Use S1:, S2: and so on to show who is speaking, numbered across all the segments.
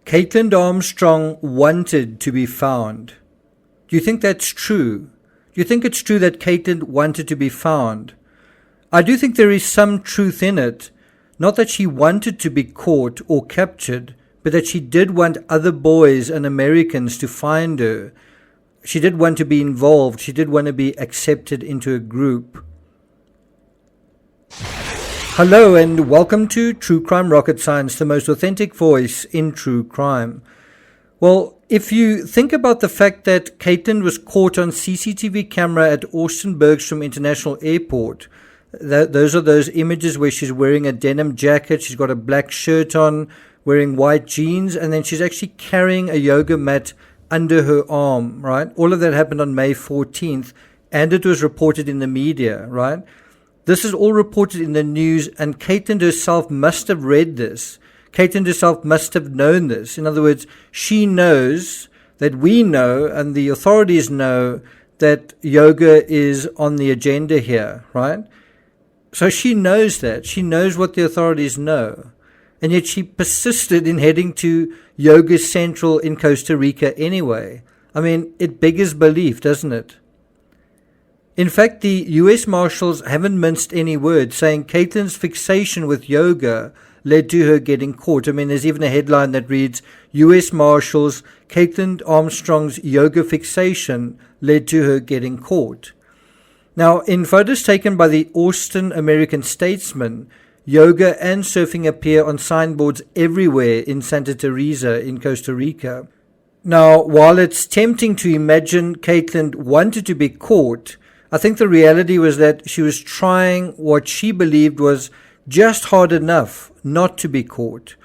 S1: Kaitlin Armstrong wanted to be found. Do you think that's true? Do you think it's true that Kaitlin wanted to be found? I do think there is some truth in it. Not that she wanted to be caught or captured, but that she did want other boys and Americans to find her. She did want to be involved. She did want to be accepted into a group. Hello and welcome to True Crime Rocket Science, the most authentic voice in true crime. Well, if you think about the fact that Kaitlin was caught on CCTV camera at Austin Bergstrom International Airport, those are those images where she's wearing a denim jacket, she's got a black shirt on, wearing white jeans, and then she's actually carrying a yoga mat under her arm, right? All of that happened on May 14th, and it was reported in the media, right? This is all reported in the news, and Kaitlin herself must have read this. Kaitlin herself must have known this. In other words, she knows that we know, and the authorities know, that yoga is on the agenda here, right? So she knows that. She knows what the authorities know. And yet she persisted in heading to Yoga Central in Costa Rica anyway. I mean, it beggars belief, doesn't it? In fact, the US Marshals haven't minced any words, saying Kaitlin's fixation with yoga led to her getting caught. I mean, there's even a headline that reads, US Marshals, Kaitlin Armstrong's yoga fixation led to her getting caught. Now, in photos taken by the Austin American Statesman, yoga and surfing appear on signboards everywhere in Santa Teresa in Costa Rica. Now, while it's tempting to imagine Kaitlin wanted to be caught, I think the reality was that she was trying what she believed was just hard enough not to be caught.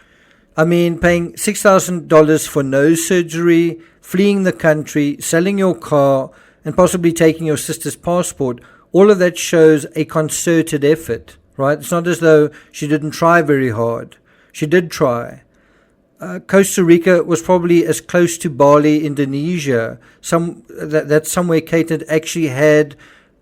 S1: I mean, paying $6,000 for nose surgery, fleeing the country, selling your car, and possibly taking your sister's passport, all of that shows a concerted effort, right? It's not as though she didn't try very hard. She did try. Costa Rica was probably as close to Bali, Indonesia. That's somewhere Kaitlin actually had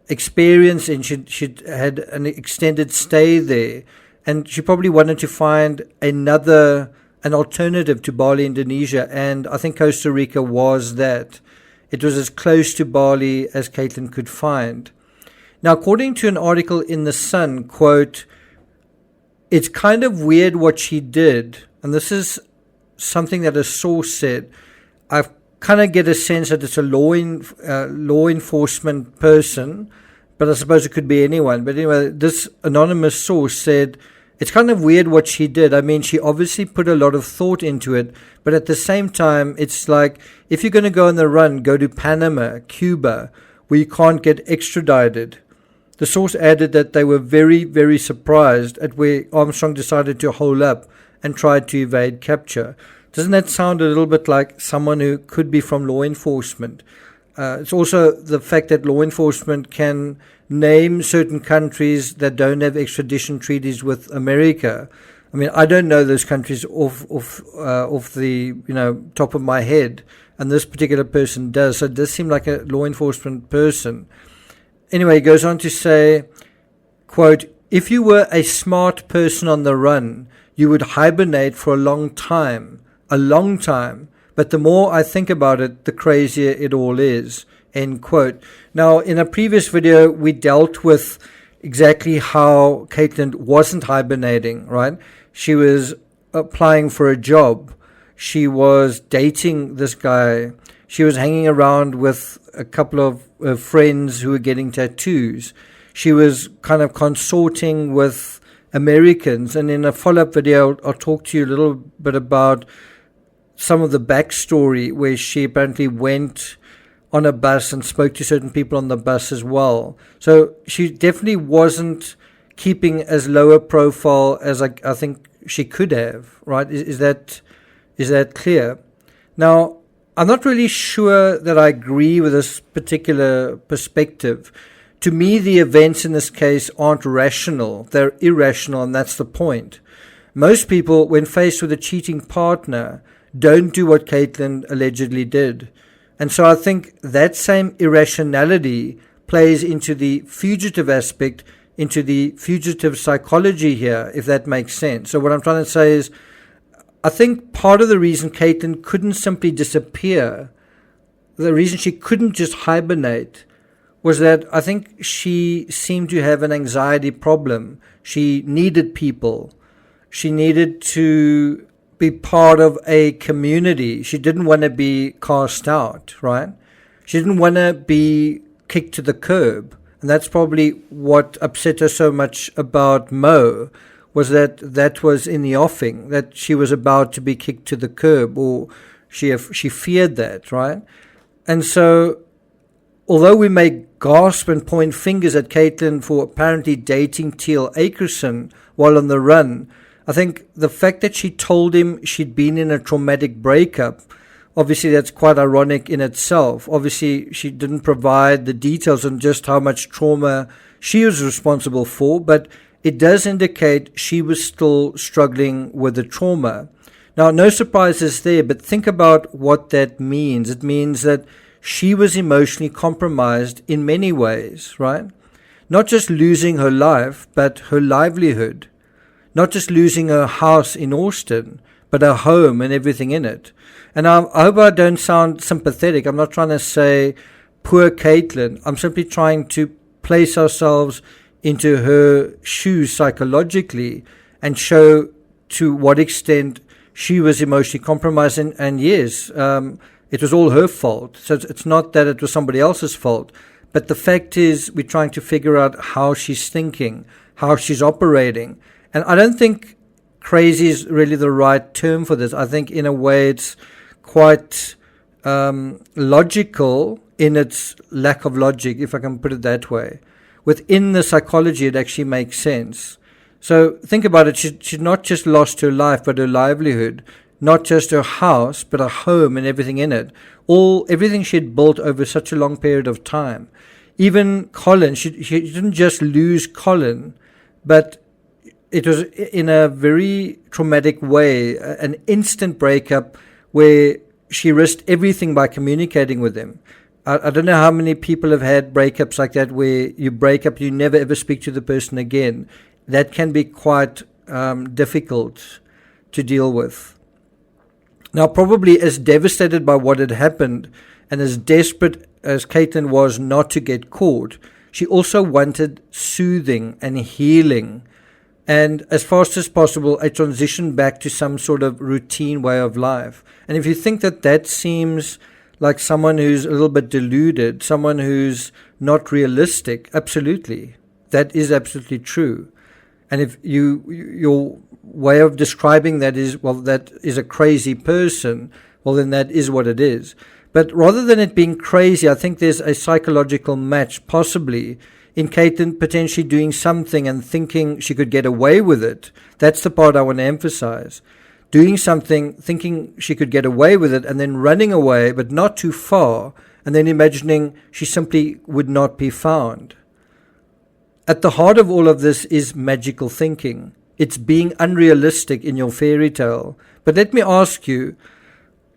S1: experience in. She'd had an extended stay there. And she probably wanted to find an alternative to Bali, Indonesia. And I think Costa Rica was that. It was as close to Bali as Kaitlin could find. Now, according to an article in The Sun, quote, it's kind of weird what she did. And this is something that a source said. I kind of get a sense that it's a law enforcement person, but I suppose it could be anyone. But anyway, this anonymous source said, it's kind of weird what she did. I mean, she obviously put a lot of thought into it, but at the same time, it's like, if you're going to go on the run, go to Panama, Cuba, where you can't get extradited. The source added that they were very, very surprised at where Armstrong decided to hole up and tried to evade capture. Doesn't that sound a little bit like someone who could be from law enforcement? It's also the fact that law enforcement can name certain countries that don't have extradition treaties with America. I mean, I don't know those countries off the top of my head, and this particular person does. So it does seem like a law enforcement person. Anyway, he goes on to say, quote, if you were a smart person on the run, you would hibernate for a long time, but the more I think about it, the crazier it all is, end quote. Now, in a previous video, we dealt with exactly how Kaitlin wasn't hibernating, right? She was applying for a job. She was dating this guy. She was hanging around with a couple of friends who were getting tattoos. She was kind of consorting with Americans. And in a follow-up video, I'll talk to you a little bit about some of the backstory where she apparently went on a bus and spoke to certain people on the bus as well. So she definitely wasn't keeping as low a profile as I think she could have, right? Is that clear? Now, I'm not really sure that I agree with this particular perspective. To me, the events in this case aren't rational. They're irrational, and that's the point. Most people, when faced with a cheating partner, don't do what Kaitlin allegedly did. And so I think that same irrationality plays into the fugitive aspect, into the fugitive psychology here, if that makes sense. So what I'm trying to say is, I think part of the reason Kaitlin couldn't simply disappear, the reason she couldn't just hibernate, was that I think she seemed to have an anxiety problem. She needed people. She needed to be part of a community. She didn't want to be cast out, right? She didn't want to be kicked to the curb. And that's probably what upset her so much about Mo, was that was in the offing, that she was about to be kicked to the curb, or she feared that, right? And so, although we may gasp and point fingers at Kaitlin for apparently dating Teal Akerson while on the run, I think the fact that she told him she'd been in a traumatic breakup, obviously that's quite ironic in itself. Obviously, she didn't provide the details on just how much trauma she was responsible for, but it does indicate she was still struggling with the trauma. Now, no surprises there, but think about what that means. It means that she was emotionally compromised in many ways, right? Not just losing her life, but her livelihood. Not just losing her house in Austin, but her home and everything in it. And I hope I don't sound sympathetic. I'm not trying to say poor Kaitlin. I'm simply trying to place ourselves into her shoes psychologically and show to what extent she was emotionally compromised. And yes, it was all her fault. So it's not that it was somebody else's fault. But the fact is, we're trying to figure out how she's thinking, how she's operating. And I don't think crazy is really the right term for this. I think in a way it's quite logical in its lack of logic, if I can put it that way. Within the psychology, it actually makes sense. So think about it. She'd not just lost her life, but her livelihood. Not just her house, but her home and everything in it. Everything she had built over such a long period of time. Even Colin, she didn't just lose Colin, but it was in a very traumatic way, an instant breakup where she risked everything by communicating with him. I don't know how many people have had breakups like that where you break up, you never ever speak to the person again. That can be quite difficult to deal with. Now, probably as devastated by what had happened and as desperate as Kaitlin was not to get caught, she also wanted soothing and healing and, as fast as possible, a transition back to some sort of routine way of life. And if you think that seems like someone who's a little bit deluded, someone who's not realistic, absolutely. That is absolutely true. And if your way of describing that is, well, that is a crazy person, well, then that is what it is. But rather than it being crazy, I think there's a psychological match, possibly, in Kaitlin potentially doing something and thinking she could get away with it. That's the part I want to emphasize. Doing something, thinking she could get away with it, and then running away, but not too far, and then imagining she simply would not be found. At the heart of all of this is magical thinking. It's being unrealistic in your fairy tale. But let me ask you,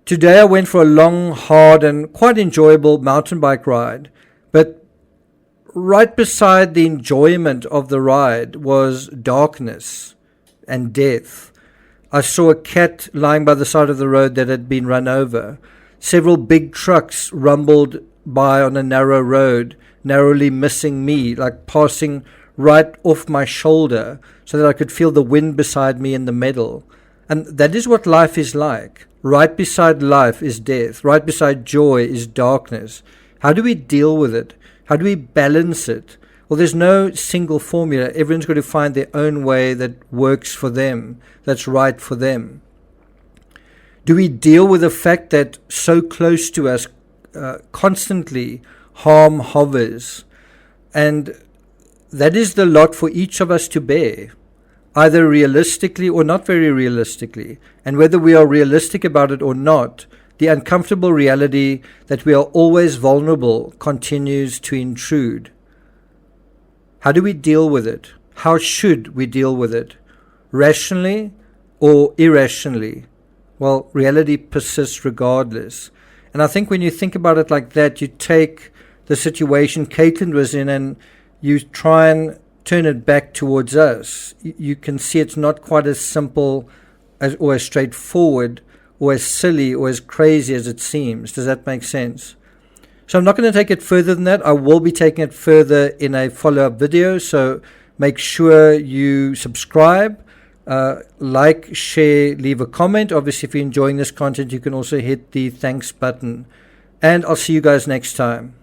S1: today I went for a long, hard, and quite enjoyable mountain bike ride, but right beside the enjoyment of the ride was darkness and death. I saw a cat lying by the side of the road that had been run over. Several big trucks rumbled by on a narrow road, narrowly missing me, like passing right off my shoulder so that I could feel the wind beside me in the middle. And that is what life is like. Right beside life is death. Right beside joy is darkness. How do we deal with it? How do we balance it? Well, there's no single formula. Everyone's got to find their own way that works for them, that's right for them. Do we deal with the fact that so close to us constantly harm hovers? And that is the lot for each of us to bear, either realistically or not very realistically. And whether we are realistic about it or not, the uncomfortable reality that we are always vulnerable continues to intrude. How do we deal with it? How should we deal with it? Rationally or irrationally? Well, reality persists regardless. And I think when you think about it like that, you take the situation Kaitlin was in and you try and turn it back towards us. You can see it's not quite as simple or as straightforward or as silly or as crazy as it seems. Does that make sense? So I'm not going to take it further than that. I will be taking it further in a follow-up video. So make sure you subscribe, like, share, leave a comment. Obviously, if you're enjoying this content, you can also hit the thanks button. And I'll see you guys next time.